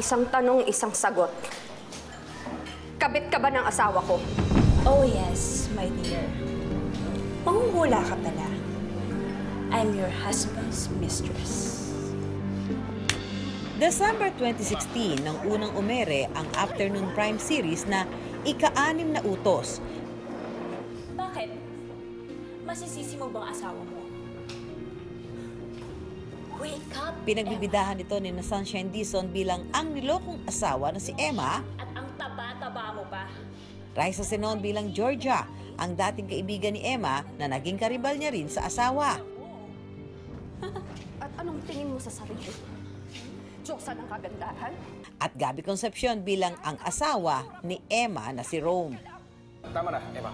Isang tanong, isang sagot. Kabit ka ba ng asawa ko? Oh yes, my dear. Manghuhula ka pala. I'm your husband's mistress. December 2016 nang unang umere ang afternoon prime series na Ika-6 na Utos. Bakit? Masisisi mo bang asawa mo? Wake up, Pinagbibidahan ito ni Sunshine Dizon bilang ang nilokong asawa na si Emma. At ang taba-taba mo pa. Raisa Senon bilang Georgia, ang dating kaibigan ni Emma na naging karibal niya rin sa asawa. At anong tingin mo sa sarili? Diyosa ng kagandahan? At Gabby Concepcion bilang ang asawa ni Emma na si Rome. Tama na, Emma.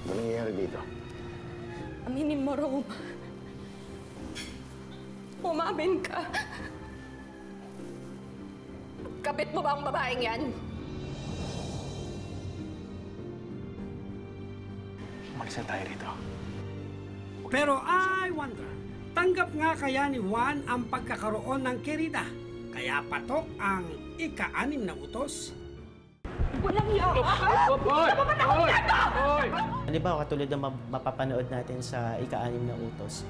Ano nangyayari dito? Aminin mo, Rome. Umamin ka. Kabit mo ba ang babaeng yan? Umalis na tayo rito. Pero I wonder, tanggap nga kaya ni Juan ang pagkakaroon ng kerida? Kaya patok ang Ika-6 na Utos? Walang iyo! Halimbawa, katulad ng mapapanood natin sa Ika-6 na Utos,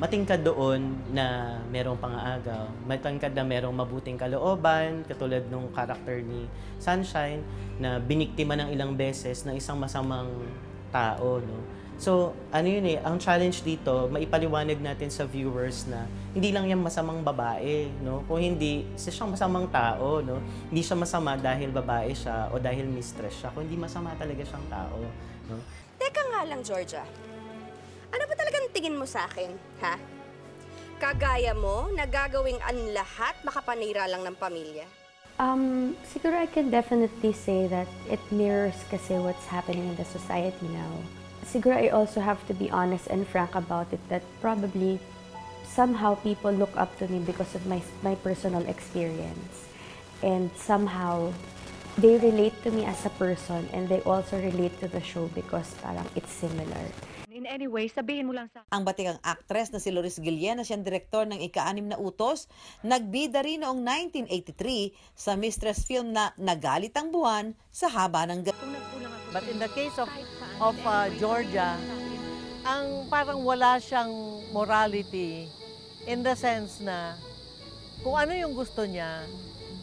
matingkad doon na merong pang-aagaw, matingkad na merong mabuting kalooban, katulad nung karakter ni Sunshine na biniktima ng ilang beses ng isang masamang tao, no? So, ano yun ang challenge dito, maipaliwanag natin sa viewers na hindi lang yan masamang babae, no? Kung hindi, isa siyang masamang tao, no? Hindi siya masama dahil babae siya o dahil mistress siya, kundi masama talaga siyang tao, no? Teka nga lang, Georgia. Ano ba talagang tingin mo sa akin, ha? Kagaya mo, nagagawing ang lahat makapanira lang ng pamilya? Siguro I can definitely say that it mirrors kasi what's happening in the society now. Siguro I also have to be honest and frank about it that probably somehow people look up to me because of my personal experience. And somehow they relate to me as a person and they also relate to the show because parang it's similar. In any way, sabihin mo lang sa... Ang batikang actress na si Loris Guillen na siyang direktor ng Ika-6 na Utos, nagbida rin noong 1983 sa mistress film na Nagalit ang Buwan sa Haba ng Gabi. But in the case of Georgia, ang parang wala siyang morality in the sense na kung ano yung gusto niya,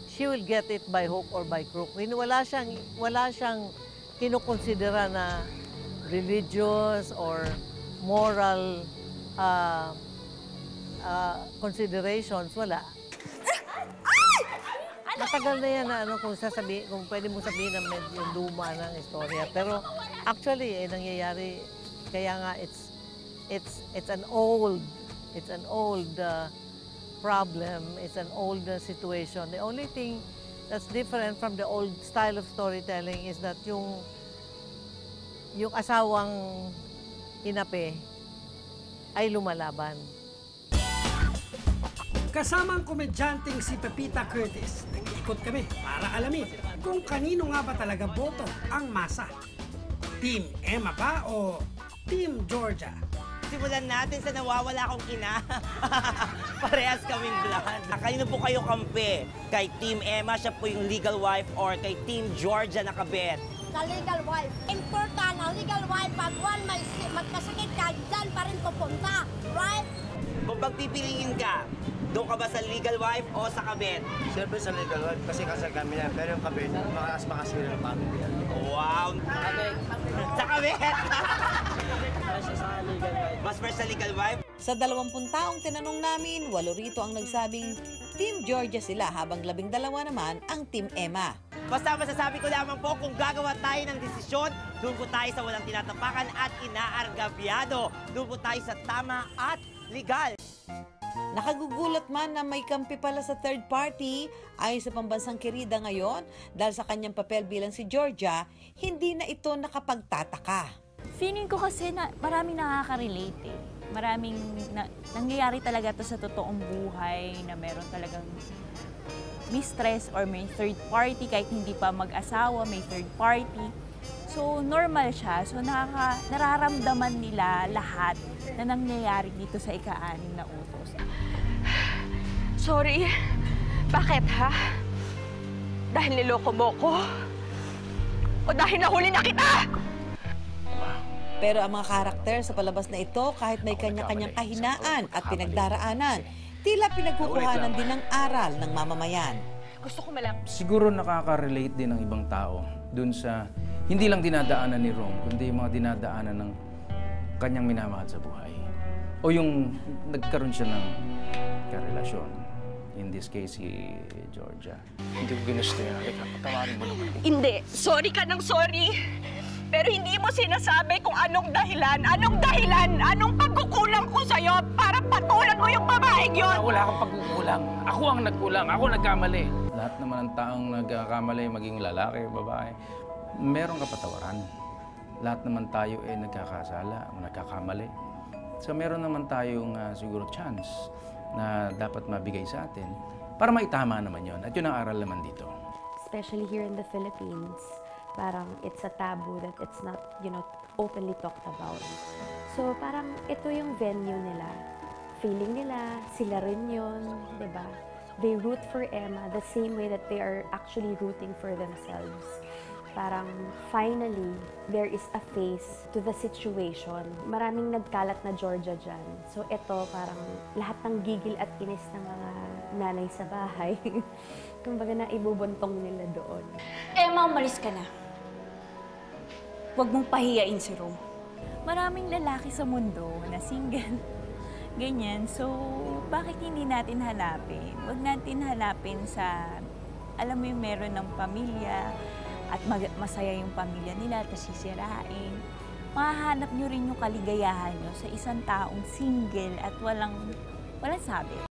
she will get it by hook or by crook. Wala siyang kinukonsidera na religious or moral considerations, wala. Matagal na yan na kung pwede mo sabihin na medyo luma ng istorya. Pero actually, nangyayari, kaya nga it's an old problem, it's an old situation. The only thing that's different from the old style of storytelling is that yung asawang inape ay lumalaban. Kasama ang komedyanteng si Pepita Curtis, nag-iikot kami para alamin kung kanino nga ba talaga boto ang masa. Team Emma ba o Team Georgia? Simulan natin sa nawawala kong ina. Parehas kaming blonde. Kanino po kayo kampi? Kay Team Emma, siya po yung legal wife, or kay Team Georgia na kabit? Sa legal wife. Important ang legal wife. Pag one magkasakit ka, dyan pa rin pupunta. Right? Kung pagpipiliin ka, doon ka ba sa legal wife o sa kabit? Siyempre sa legal wife kasi kasal kami na. Pero yung kabit, makasira ng family. Wow! Sa kabit! Mas first sa legal wife? Sa 20 taong tinanong namin, 8 rito ang nagsabing Team Georgia sila habang 12 naman ang Team Emma. Basta masasabi ko lamang po kung gagawa tayo ng desisyon, doon po tayo sa walang tinatapakan at inaargabyado. Doon po tayo sa tama at legal. Nakagugulat man na may kampi pala sa third party ayon sa pambansang kerida ngayon dahil sa kanyang papel bilang si Georgia, hindi na ito nakapagtataka. Feeling ko kasi na maraming nakaka-relate eh. Maraming nangyayari talaga to sa totoong buhay na meron talagang mistress or may third party kahit hindi pa mag-asawa, may third party. So normal siya. So nararamdaman nila lahat na nangyayari dito sa Ika-6 na Utos. Sorry. Bakit, ha? Dahil niloko mo ko? O dahil nahuli na kita? Pero ang mga karakter sa palabas na ito, kahit may kanya-kanyang kahinaan at pinagdaraanan, tila pinagkukuhanan din ng aral ng mamamayan. Gusto ko malang... Siguro nakaka-relate din ng ibang tao dun sa hindi lang dinadaanan ni Rom, kundi yung mga dinadaanan ng kanyang minamahal sa buhay. O yung nagkaroon siya ng karelasyon. In this case, si Georgia. Hindi ko ginusto yan. Halika, patawarin mo naman. Hindi. Sorry ka ng sorry. Pero hindi mo sinasabi kung anong dahilan, anong pagkukulang ko sa'yo para patulan mo yung babaeng yun. Wala akong pagkukulang. Ako ang nagkulang. Ako nagkamali. Lahat naman ng taong nagkakamali, maging lalaki, babae, meron kapatawaran. Lahat naman tayo nagkakasala o nagkakamali. So meron naman tayong siguro chance na dapat mabigay sa atin para maitama naman yon. At yun ang aral naman dito. Especially here in the Philippines, parang it's a taboo that it's not, openly talked about. So parang ito yung venue nila. Feeling nila, sila rin yun, di ba? They root for Emma the same way that they are actually rooting for themselves. Parang finally, there is a face to the situation. Maraming nagkalat na Georgia dyan. So ito, parang lahat ng gigil at kinis ng mga nanay sa bahay. Kumbaga na ibubuntong nila doon. Emma, umalis ka na. Huwag mong pahiyain si Rom. Maraming lalaki sa mundo na single. Ganyan. So, bakit hindi natin hanapin? Huwag natin hanapin sa, alam mo yung meron ng pamilya, at masaya yung pamilya nila, tapos sisirain. Mahahanap nyo rin yung kaligayahan nyo sa isang taong single at walang sabi.